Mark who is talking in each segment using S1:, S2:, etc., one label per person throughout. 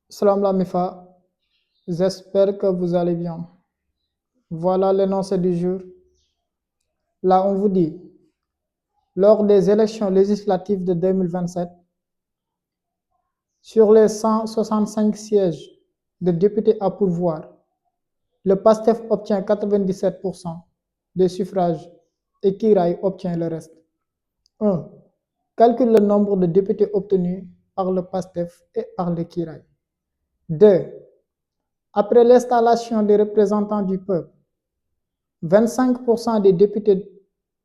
S1: Salam la Mifa, j'espère que vous allez bien. Voilà l'énoncé du jour. Là, on vous dit, lors des élections législatives de 2027, sur les 165 sièges de députés à pourvoir, le PASTEF obtient 97% des suffrages et Kiraï obtient le reste. 1. Calcule le nombre de députés obtenus par le PASTEF et par le Kiraï. 2. Après l'installation des représentants du peuple, 25% des députés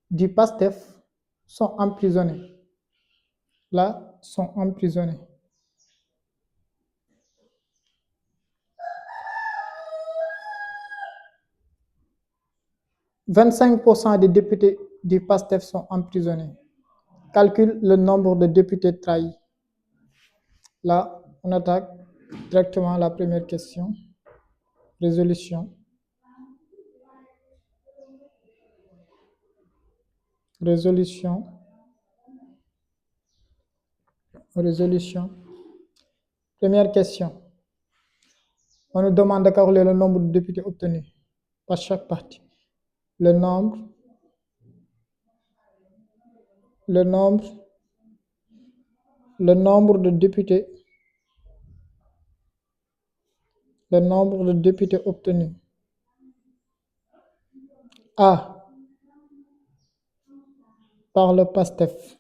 S1: du PASTEF sont emprisonnés. Là, sont emprisonnés. 25% des députés du PASTEF sont emprisonnés. Calcule le nombre de députés trahis. Là, on attaque directement la première question. Résolution. Résolution. Résolution. Première question. On nous demande de calculer le nombre de députés obtenus par chaque parti. Le nombre de députés obtenus. A. Par le PASTEF.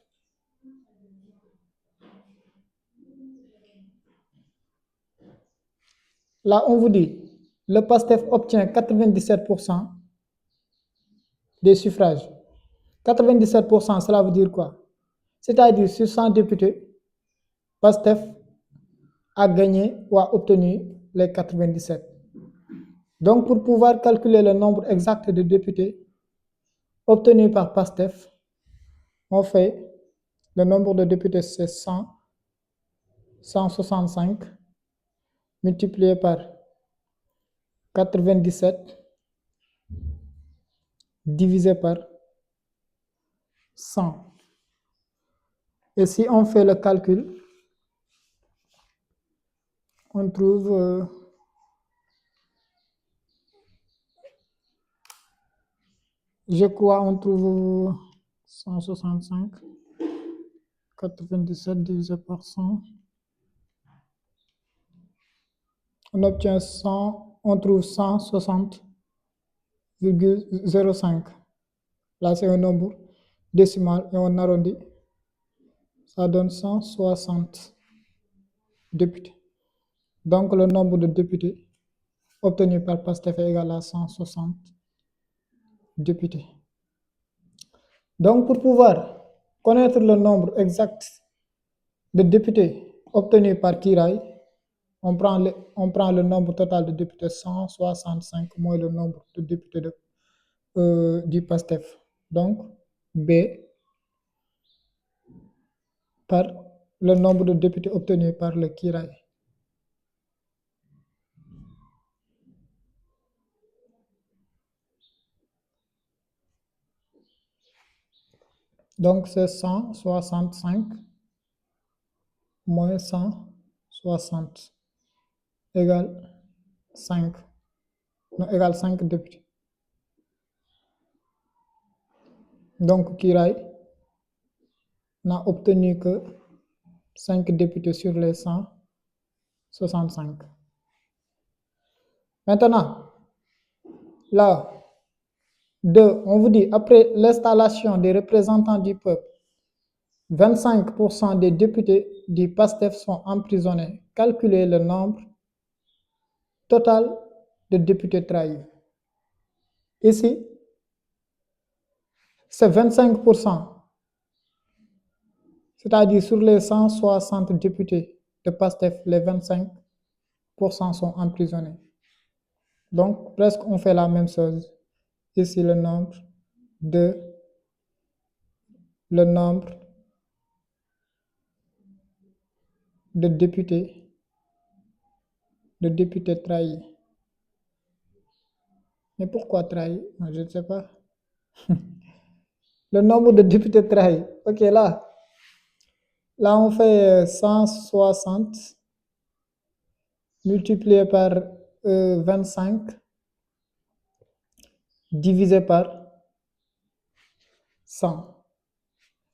S1: Là, on vous dit, le PASTEF obtient 97% des suffrages. 97%, cela veut dire quoi? C'est-à-dire, sur 100 députés, PASTEF a gagné ou a obtenu les 97. Donc, pour pouvoir calculer le nombre exact de députés obtenus par PASTEF, on fait le nombre de députés, c'est 165 multiplié par 97 divisé par 100. Et si on fait le calcul, on trouve je crois on trouve 165, 97 divisé par 100. On obtient 100, on trouve 160,05. Là, c'est un nombre décimal et on arrondit. Ça donne 160 députés. Donc, le nombre de députés obtenus par PASTEF est égal à 160 députés. Donc, pour pouvoir connaître le nombre exact de députés obtenus par Kiraï, on prend le nombre total de députés, 165 moins le nombre de députés du PASTEF. Donc, B par le nombre de députés obtenus par le Kiraï. Donc, c'est 165 moins 160 égale 5. Non, égale 5 députés. Donc, Kiraï n'a obtenu que 5 députés sur les 165. Maintenant, là, 2, on vous dit, après l'installation des représentants du peuple, 25% des députés du PASTEF sont emprisonnés. Calculez le nombre total de députés trahis. Ici, c'est 25%. C'est-à-dire sur les 160 députés de PASTEF, les 25% sont emprisonnés. Donc, presque on fait la même chose. Ici, le nombre de députés trahis. Mais pourquoi trahis? Je ne sais pas. Le nombre de députés trahis. Ok, là on fait 160 multiplié par 25 divisé par 100.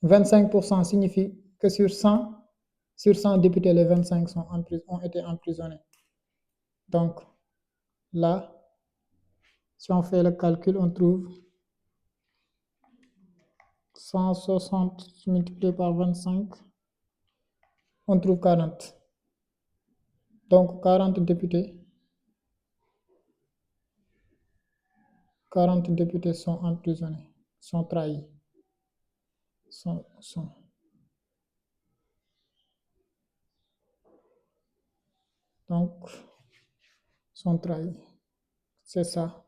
S1: 25% signifie que sur 100 députés, les 25 ont été emprisonnés. Donc là, si on fait le calcul, on trouve 160 multiplié par 25, on trouve 40. Donc 40 députés sont emprisonnés, sont trahis, donc sont trahis. C'est ça.